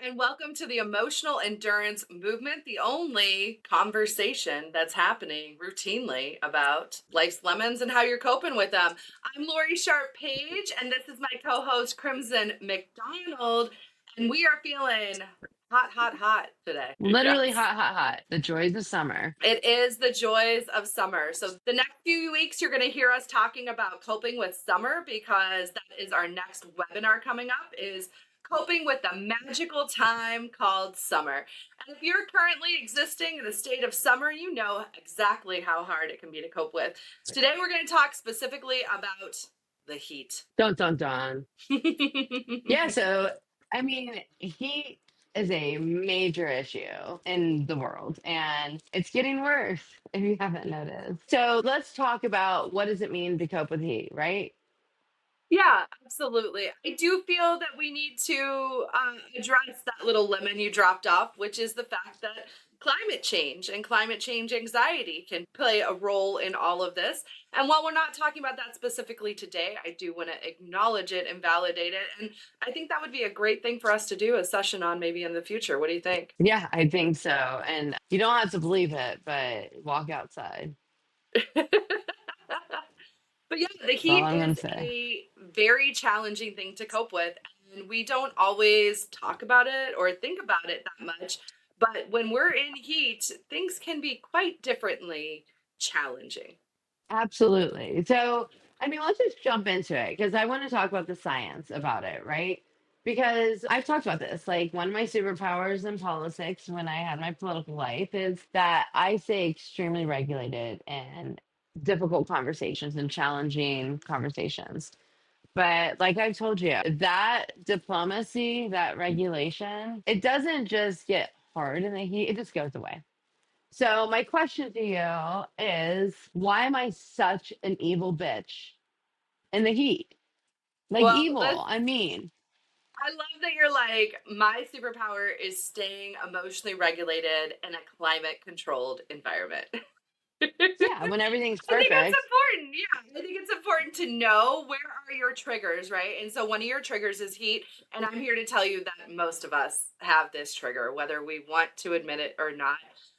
and welcome to the Emotional Endurance Movement, the only conversation that's happening routinely about life's lemons and how you're coping with them. I'm Laurie Sharp Page, and this is my co host, Crimson McDonald, and we are feeling hot, hot, hot today. Literally Yes. hot, hot, hot. The joys of summer. It is the joys of summer. So, the next few weeks, you're going to hear us talking about coping with summer because that is our next webinar coming up is coping with the magical time called summer. And if you're currently existing in a state of summer, you know exactly how hard it can be to cope with. Today, we're going to talk specifically about the heat. Dun, dun, dun. Yeah, so, heat is a major issue in the world, and it's getting worse if you haven't noticed. So, let's talk about what does it mean to cope with heat, right? Yeah, absolutely. I do feel that we need to address that little lemon you dropped off, which is the fact that climate change and climate change anxiety can play a role in all of this. And while we're not talking about that specifically today, I do want to acknowledge it and validate it. And I think that would be a great thing for us to do a session on maybe in the future. What do you think? Yeah, I think so. And you don't have to believe it, but walk outside. But yeah, the That's all heat I'm going is to say. a very challenging thing to cope with. And we don't always talk about it or think about it that much. But when we're in heat, things can be quite differently challenging. Absolutely. So, let's just jump into it because I want to talk about the science about it, right? Because I've talked about this. Like, one of my superpowers in politics when I had my political life is that I stay extremely regulated in difficult conversations and challenging conversations. But, like I've told you, that diplomacy, that regulation, it doesn't just get hard in the heat, it just goes away. So my question to you is, why am I such an evil bitch in the heat? Like Well, evil, I mean. I love that you're like, my superpower is staying emotionally regulated in a climate controlled environment. Yeah, when everything's I think that's perfect. important. Yeah, I think it's important to know where are your triggers, right? And so one of your triggers is heat, and I'm here to tell you that most of us have this trigger, whether we want to admit it or not.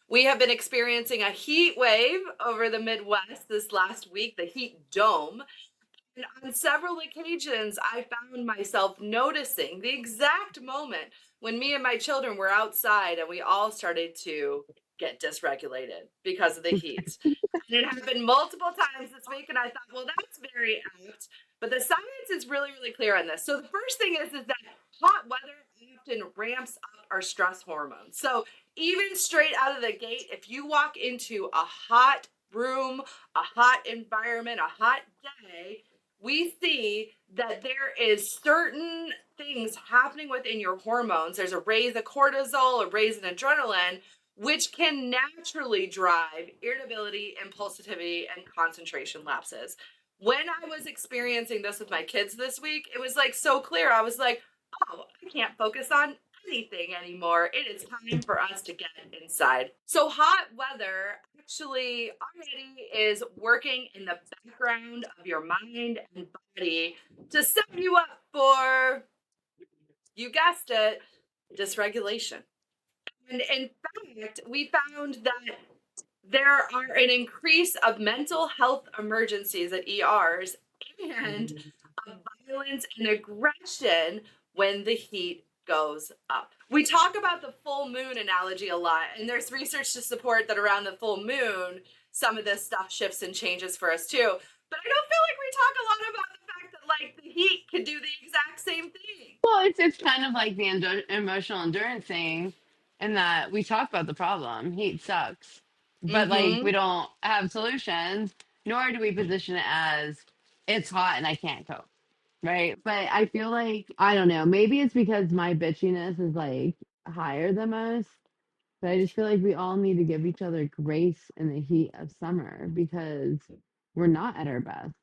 We have been experiencing a heat wave over the Midwest this last week, the heat dome. And on several occasions, I found myself noticing the exact moment when me and my children were outside and we all started to get dysregulated because of the heat. And it happened multiple times this week, and I thought, well, that's very apt. But the science is really, really clear on this. So the first thing is that hot weather often ramps up our stress hormones. So even straight out of the gate, if you walk into a hot room, a hot environment, a hot day, we see that there is certain things happening within your hormones. There's a raise of cortisol, a raise in adrenaline, which can naturally drive irritability, impulsivity, and concentration lapses. When I was experiencing this with my kids this week, it was like so clear. I was like, oh, I can't focus on anything anymore. It is time for us to get inside. So, hot weather actually already is working in the background of your mind and body to set you up for, you guessed it, dysregulation. And in fact, we found that there are an increase of mental health emergencies at ERs and of violence and aggression when the heat goes up. We talk about the full moon analogy a lot, and there's research to support that around the full moon, some of this stuff shifts and changes for us too. But I don't feel like we talk a lot about the fact that like the heat could do the exact same thing. Well, it's kind of like the emotional endurance thing, in that we talk about the problem. Heat sucks, but like Mm-hmm. we don't have solutions, nor do we position it as it's hot and I can't cope. Right. But I feel like, I don't know, maybe it's because my bitchiness is like higher than most. But I just feel like we all need to give each other grace in the heat of summer because we're not at our best.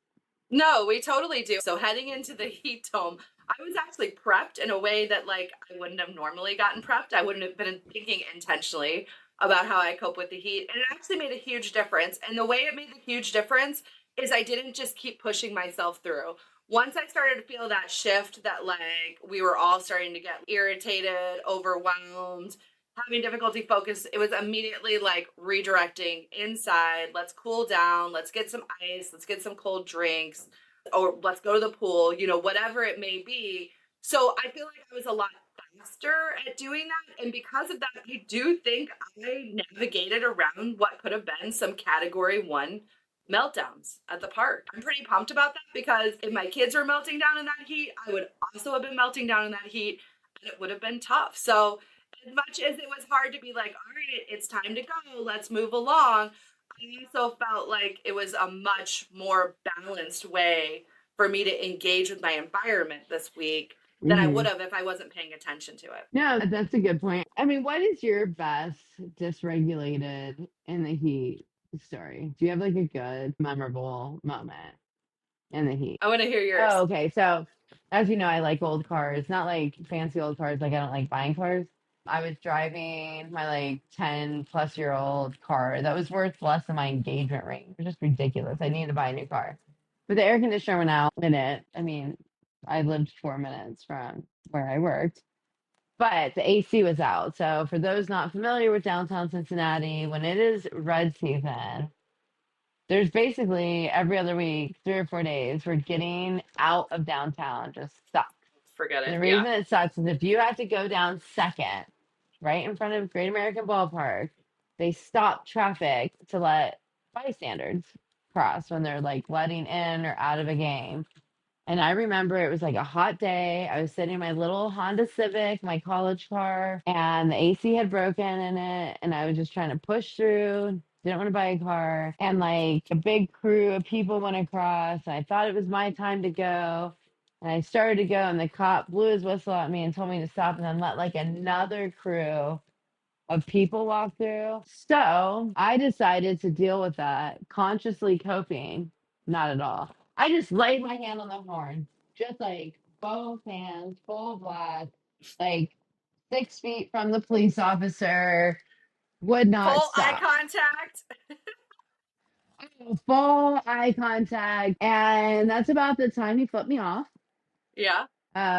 No, we totally do. So heading into the heat dome, I was actually prepped in a way that like I wouldn't have normally gotten prepped. I wouldn't have been thinking intentionally about how I cope with the heat. And it actually made a huge difference. And the way it made a huge difference is I didn't just keep pushing myself through. Once I started to feel that shift, that like we were all starting to get irritated, overwhelmed, having difficulty focus, it was immediately like redirecting inside. Let's cool down. Let's get some ice. Let's get some cold drinks, or let's go to the pool, whatever it may be. So I feel like I was a lot faster at doing that. And because of that, I do think I navigated around what could have been some category 1 meltdowns at the park. I'm pretty pumped about that because if my kids were melting down in that heat, I would also have been melting down in that heat and it would have been tough. So, as much as it was hard to be like, all right, it's time to go, let's move along, I also felt like it was a much more balanced way for me to engage with my environment this week than I would Hmm. have if I wasn't paying attention to it. No, that's a good point. I mean, what is your best dysregulated in the heat story? Do you have like a good, memorable moment in the heat? I want to hear Oh, yours. okay. So, as you know, I like old cars, not like fancy old cars. Like, I don't like buying cars. I was driving my like 10-plus-year-old car that was worth less than my engagement ring. It was just ridiculous. I needed to buy a new car. But the air conditioner went out in it. I mean, I lived 4 minutes from where I worked, but the AC was out. So, for those not familiar with downtown Cincinnati, when it is red season, there's basically every other week, 3 or 4 days, we're getting out of downtown just sucks. Forget And it. the Yeah. reason it sucks is if you have to go down Second, right in front of Great American Ballpark, they stop traffic to let bystanders cross when they're like letting in or out of a game. And I remember it was like a hot day. I was sitting in my little Honda Civic, my college car, and the AC had broken in it. And I was just trying to push through, didn't want to buy a car. And like a big crew of people went across. And I thought it was my time to go. And I started to go, and the cop blew his whistle at me and told me to stop and then let like another crew of people walk through. So I decided to deal with that, consciously coping. Not at all. I just laid my hand on the horn, just like both hands, full blast, like 6 feet from the police officer, would not Full eye stop. contact. Full eye contact. And that's about the time he flipped me off. Yeah.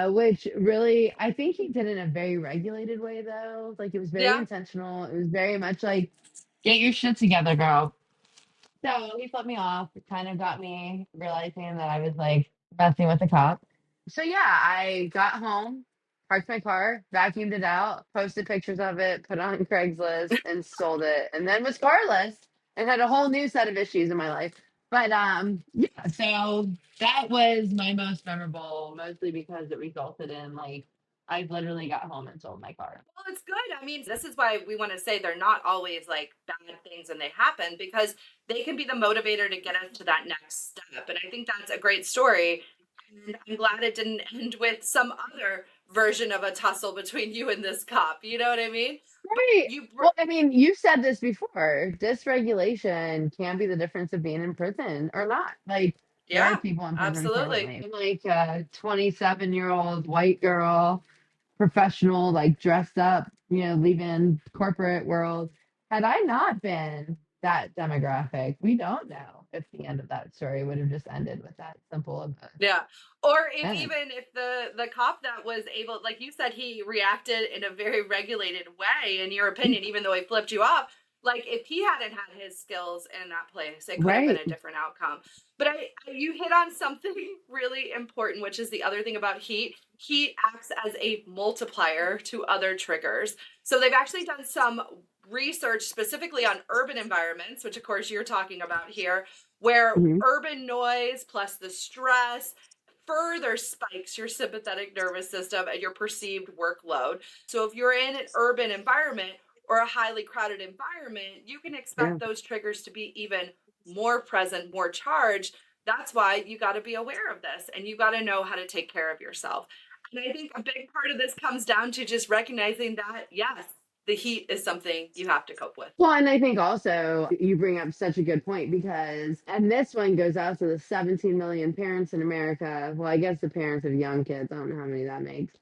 Which really, I think he did it in a very regulated way, though. Like, it was very Yeah. intentional. It was very much like, get your shit together, girl. So he flipped me off. It kind of got me realizing that I was like messing with the cop. So yeah, I got home, parked my car, vacuumed it out, posted pictures of it, put it on Craigslist, and sold it, and then was carless and had a whole new set of issues in my life. But yeah, so that was my most memorable, mostly because it resulted in like I literally got home and sold my car. Well, it's good. I mean, this is why we want to say they're not always like bad things and they happen because they can be the motivator to get us to that next step. And I think that's a great story. And I'm glad it didn't end with some other version of a tussle between you and this cop. You know what I mean? But Right. you, Well, I mean, you said this before. Dysregulation can be the difference of being in prison or not. Like, there are yeah, people in prison for absolutely. living. I'm like a 27-year-old white girl, professional, like dressed up, leaving corporate world. Had I not been that demographic, we don't know if the end of that story would have just ended with that simple of a Yeah. Or if sentence. even if the cop that was able, like you said, he reacted in a very regulated way, in your opinion, even though he flipped you off, like if he hadn't had his skills in that place, it could have been Right. a different outcome. But you hit on something really important, which is the other thing about heat. Heat acts as a multiplier to other triggers. So they've actually done some research specifically on urban environments, which of course you're talking about here, where Mhm. urban noise plus the stress further spikes your sympathetic nervous system and your perceived workload. So if you're in an urban environment or a highly crowded environment, you can Yeah. expect those triggers to be even more present, more charged. That's why you got to be aware of this and you got to know how to take care of yourself. And I think a big part of this comes down to just recognizing that, yes, the heat is something you have to cope with. Well, and I think also you bring up such a good point because, and this one goes out to the 17 million parents in America. Well, I guess the parents of young kids, I don't know how many that makes,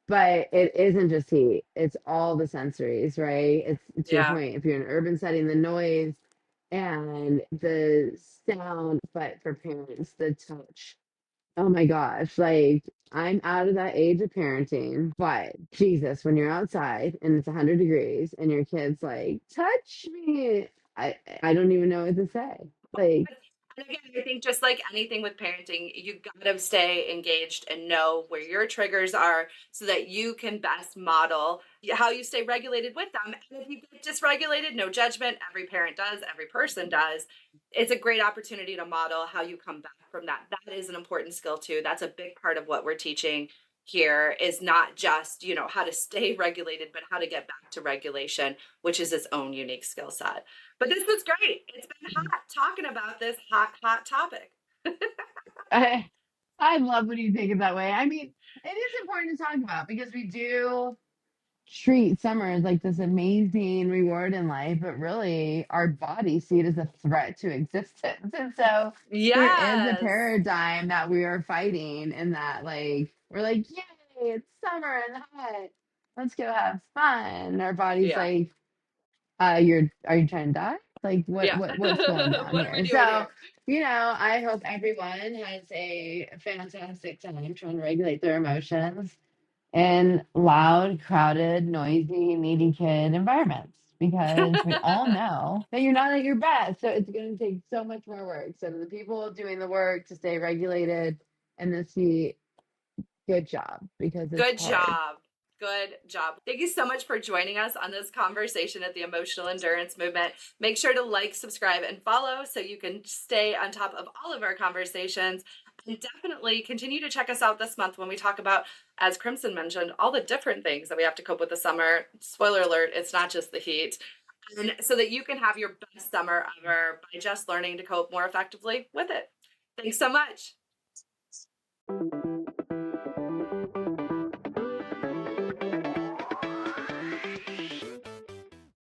but it isn't just heat, it's all the sensories, right? It's to your Yeah. point. If you're in an urban setting, the noise and the sound, but for parents, the touch, Oh my gosh, like I'm out of that age of parenting, but Jesus, when you're outside and it's 100 degrees and your kid's like, touch me, I don't even know what to say. Like, And again, I think just like anything with parenting, you gotta stay engaged and know where your triggers are so that you can best model how you stay regulated with them. And if you get dysregulated, no judgment, every parent does, every person does. It's a great opportunity to model how you come back from that. That is an important skill too. That's a big part of what we're teaching here is not just, how to stay regulated, but how to get back to regulation, which is its own unique skill set. But this was great. It's been hot talking about this hot topic. I, I love when you think it that way. I mean, it is important to talk about because we do treat summer as like this amazing reward in life, but really our bodies see it as a threat to existence. And so there is a Yes. paradigm that we are fighting, and that like we're like, yay, it's summer and hot. Let's go have fun. Our body's Yeah. like, are you trying to die? Like Yeah. what's going on What are we here? doing So, here? I hope everyone has a fantastic time trying to regulate their emotions in loud, crowded, noisy, needy kid environments because we all know that you're not at your best. So it's going to take so much more work. So to the people doing the work to stay regulated in this heat, good job because it's Good hard. job. Good job. Thank you so much for joining us on this conversation at the Emotional Endurance Movement. Make sure to like, subscribe, and follow so you can stay on top of all of our conversations. And definitely continue to check us out this month when we talk about, as Crimson mentioned, all the different things that we have to cope with the summer. Spoiler alert, it's not just the heat. And so that you can have your best summer ever by just learning to cope more effectively with it. Thanks so much.